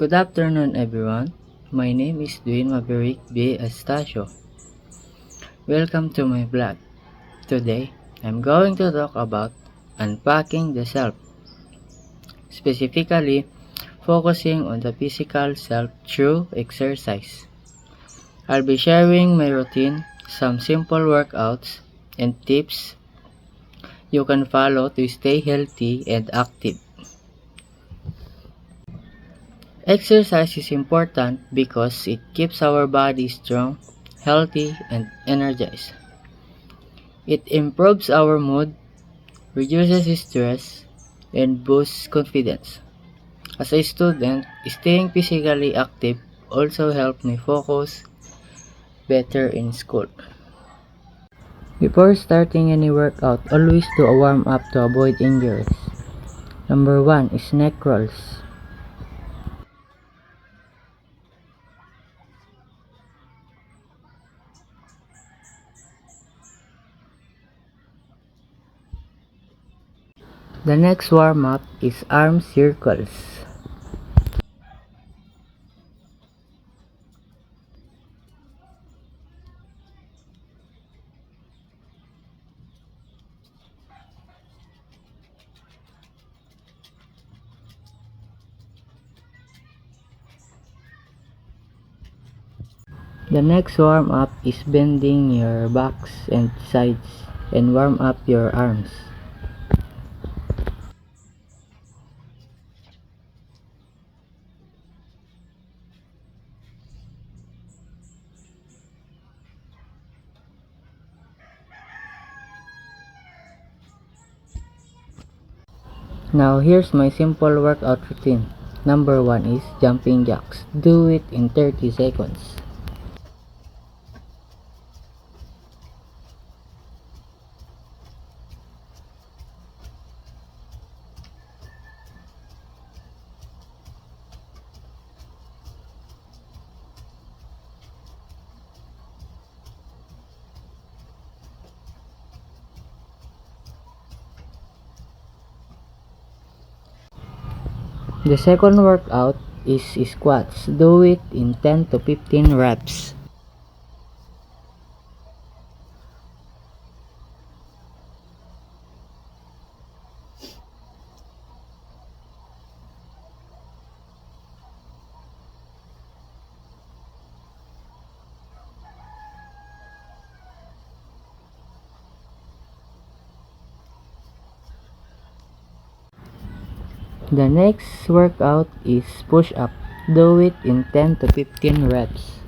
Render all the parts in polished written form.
Good afternoon, everyone. My name is Dwayne Maverick B. Estacio. Welcome to my blog. Today, I'm going to talk about unpacking the self, specifically focusing on the physical self through exercise. I'll be sharing my routine, some simple workouts, and tips you can follow to stay healthy and active. Exercise is important because it keeps our body strong, healthy, and energized. It improves our mood, reduces stress, and boosts confidence. As a student, staying physically active also helped me focus better in school. Before starting any workout, always do a warm up to avoid injuries. Number 1 is neck rolls. The next warm up is arm circles. The next warm up is bending your backs and sides and warm up your arms. Now here's my simple workout routine. Number 1 is jumping jacks. Do it in 30 seconds. The second workout is squats. Do it in 10 to 15 reps. The next workout is push up. Do it in 10 to 15 reps.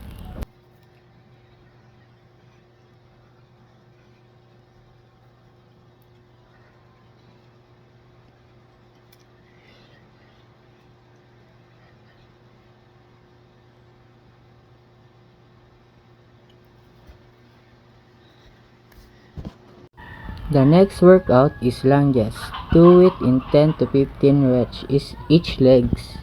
The next workout is lunges. Do it in 10 to 15 reps each legs.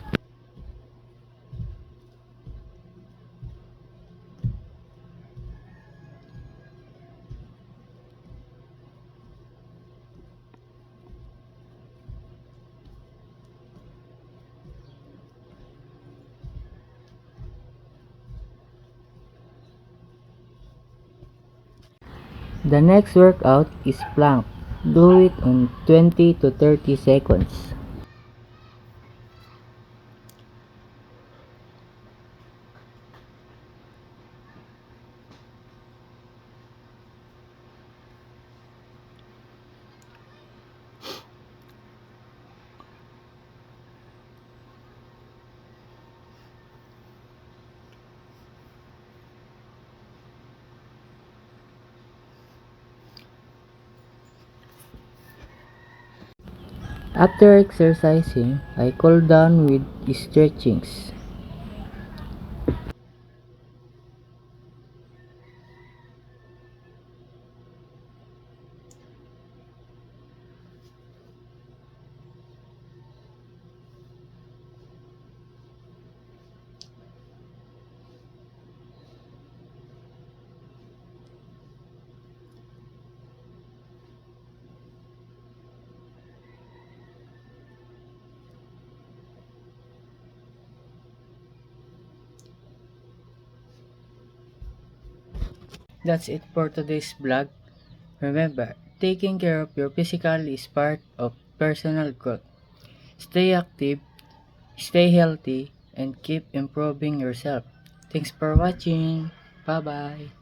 The next workout is plank. Do it in 20 to 30 seconds. After exercising, I cool down with stretchings. That's it for today's vlog. Remember, taking care of your physical is part of personal growth. Stay active, stay healthy, and keep improving yourself. Thanks for watching. Bye bye.